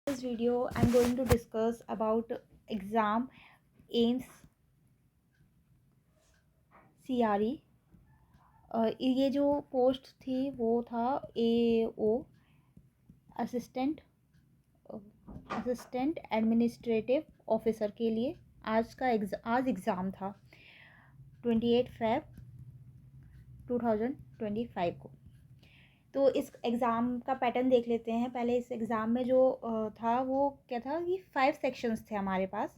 This video I'm going to discuss about exam AIMS CRE। ये जो post थी वो था AO असिस्टेंट एडमिनिस्ट्रेटिव ऑफिसर के लिए। आज एग्ज़ाम था 28 Feb 2025 को। तो इस एग्ज़ाम का पैटर्न देख लेते हैं। पहले इस एग्ज़ाम में जो था वो क्या था कि 5 सेक्शंस थे हमारे पास,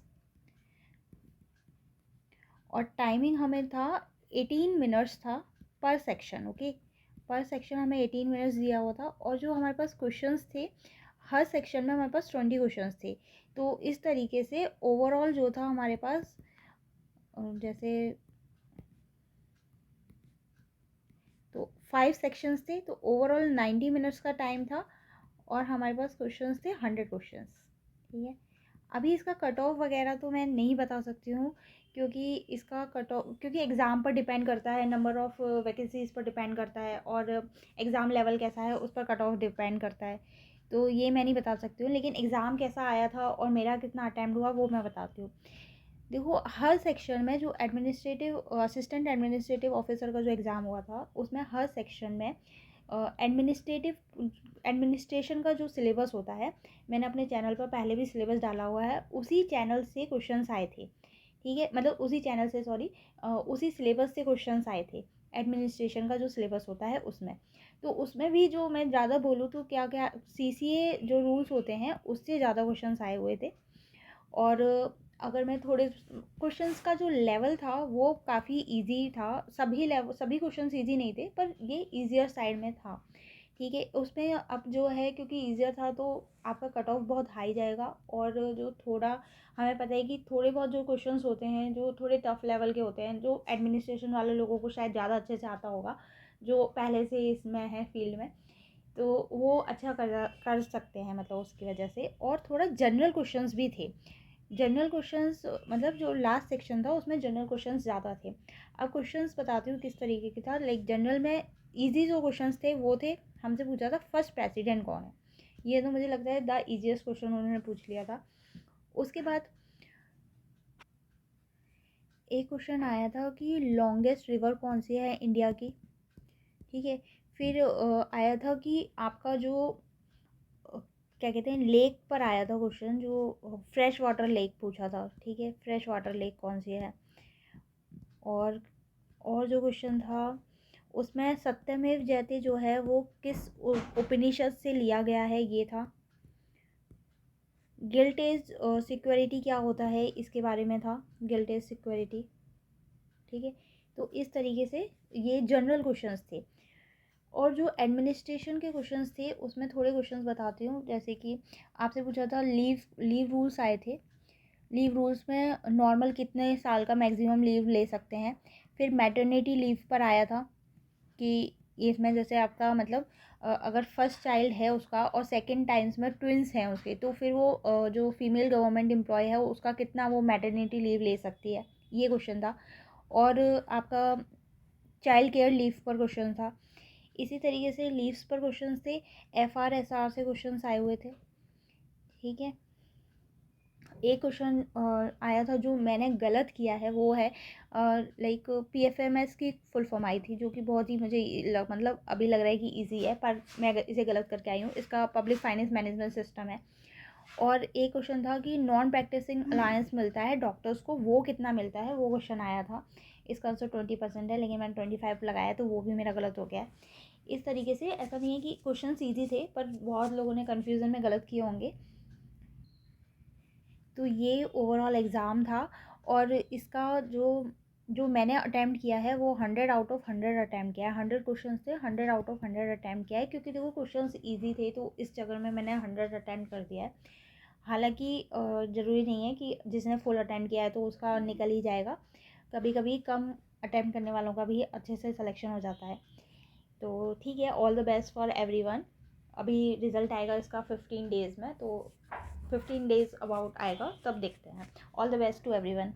और टाइमिंग हमें था 18 मिनट्स था पर सेक्शन। ओके, पर सेक्शन हमें 18 मिनट्स दिया हुआ था, और जो हमारे पास क्वेश्चंस थे हर सेक्शन में हमारे पास 20 क्वेश्चंस थे। तो इस तरीके से ओवरऑल जो था हमारे पास, जैसे तो 5 सेक्शंस थे, तो ओवरऑल 90 मिनट्स का टाइम था, और हमारे पास क्वेश्चंस थे 100 क्वेश्चंस। ठीक है, अभी इसका कट ऑफ वगैरह तो मैं नहीं बता सकती हूँ, क्योंकि इसका कट ऑफ क्योंकि एग्ज़ाम पर डिपेंड करता है, नंबर ऑफ़ वैकेंसीज़ पर डिपेंड करता है, और एग्ज़ाम लेवल कैसा है उस पर कट ऑफ डिपेंड करता है। तो ये मैं नहीं बता सकती हूँ, लेकिन एग्ज़ाम कैसा आया था और मेरा कितना अटैम्प्ट हुआ वो मैं बताती हूँ। देखो, हर सेक्शन में जो असिस्टेंट एडमिनिस्ट्रेटिव ऑफिसर का जो एग्ज़ाम हुआ था उसमें हर सेक्शन में एडमिनिस्ट्रेशन का जो सिलेबस होता है, मैंने अपने चैनल पर पहले भी सिलेबस डाला हुआ है, उसी चैनल से क्वेश्चंस आए थे। ठीक है, मतलब उसी सिलेबस से क्वेश्चंस आए थे। एडमिनिस्ट्रेशन का जो सिलेबस होता है उसमें, तो उसमें भी जो मैं ज़्यादा बोलूँ तो क्या क्या CCA जो रूल्स होते हैं उससे ज़्यादा क्वेश्चंस आए हुए थे। और अगर मैं थोड़े क्वेश्चंस का जो लेवल था वो काफ़ी इजी था। सभी क्वेश्चंस इजी नहीं थे, पर ये इजियर साइड में था। ठीक है, उसमें अब जो है क्योंकि ईज़ियर था तो आपका कट ऑफ बहुत हाई जाएगा, और जो थोड़ा हमें पता है कि थोड़े बहुत जो क्वेश्चंस होते हैं जो थोड़े टफ लेवल के होते हैं, जो एडमिनिस्ट्रेशन वाले लोगों को शायद ज़्यादा अच्छे से आता होगा, जो पहले से इसमें है फील्ड में, तो वो अच्छा कर सकते हैं, मतलब उसकी वजह से। और थोड़ा जनरल क्वेश्चंस भी थे। जनरल क्वेश्चंस मतलब जो लास्ट सेक्शन था उसमें जनरल क्वेश्चंस ज़्यादा थे। अब क्वेश्चंस बताती हूँ किस तरीके की था। लाइक जनरल में इजी जो क्वेश्चंस थे वो थे, हमसे पूछा था फर्स्ट प्रेसिडेंट कौन है। ये तो मुझे लगता है द इजीएस्ट क्वेश्चन उन्होंने पूछ लिया था। उसके बाद एक क्वेश्चन आया था कि लॉन्गेस्ट रिवर कौन सी है इंडिया की। ठीक है, फिर आया था कि आपका जो क्या कहते हैं लेक पर आया था क्वेश्चन, जो फ्रेश वाटर लेक पूछा था। ठीक है, फ्रेश वाटर लेक कौन सी है। और जो क्वेश्चन था उसमें सत्यमेव जयते जो है वो किस उपनिषद से लिया गया है, ये था। गिल्टेज सिक्योरिटी क्या होता है इसके बारे में था, गिल्टेज सिक्योरिटी। ठीक है, तो इस तरीके से ये जनरल क्वेश्चंस थे। और जो एडमिनिस्ट्रेशन के क्वेश्चंस थे उसमें थोड़े क्वेश्चंस बताती हूँ। जैसे कि आपसे पूछा था लीव रूल्स आए थे। लीव रूल्स में नॉर्मल कितने साल का मैक्सिमम लीव ले सकते हैं। फिर मैटरनिटी लीव पर आया था कि इसमें जैसे आपका मतलब अगर फर्स्ट चाइल्ड है उसका और सेकंड टाइम्स में ट्विंस हैं उसके, तो फिर वो जो फीमेल गवर्नमेंट एम्प्लॉय है उसका कितना वो मैटरनिटी लीव ले सकती है, ये क्वेश्चन था। और आपका चाइल्ड केयर लीव पर क्वेश्चन था। इसी तरीके से लीव्स पर क्वेश्चन थे। FRSR से क्वेश्चन आए हुए थे। ठीक है, एक क्वेश्चन आया था जो मैंने गलत किया है, वो है लाइक PFMS की फुल फॉर्म आई थी, जो कि बहुत ही मुझे मतलब अभी लग रहा है कि इजी है, पर मैं इसे गलत करके आई हूँ। इसका पब्लिक फाइनेंस मैनेजमेंट सिस्टम है। और एक क्वेश्चन था कि नॉन प्रैक्टिसिंग अलायंस मिलता है डॉक्टर्स को, वो कितना मिलता है, वो क्वेश्चन आया था। इसका आंसर 20% है, लेकिन मैंने 25 लगाया तो वो भी मेरा गलत हो गया है। इस तरीके से ऐसा नहीं है कि क्वेश्चन ईजी थे, पर बहुत लोगों ने कन्फ्यूज़न में गलत किए होंगे। तो ये ओवरऑल एग्ज़ाम था, और इसका जो मैंने अटैम्प्ट किया है वो 100 आउट ऑफ 100 अटैम्प्ट किया है। 100 क्वेश्चंस थे, 100 आउट ऑफ 100 अटैम्प्ट किया है, क्योंकि देखो क्वेश्चंस इजी थे तो इस चक्कर में मैंने 100 अटैम्प्ट कर दिया है। हालांकि ज़रूरी नहीं है कि जिसने फुल अटैम्प्ट किया है तो उसका निकल ही जाएगा। कभी कभी कम अटैम्प्ट करने वालों का भी अच्छे से सिलेक्शन हो जाता है। तो ठीक है, all the best for everyone. अभी रिज़ल्ट आएगा इसका 15 डेज़ में, तो 15 डेज़ अबाउट आएगा, तब देखते हैं। All the best to everyone.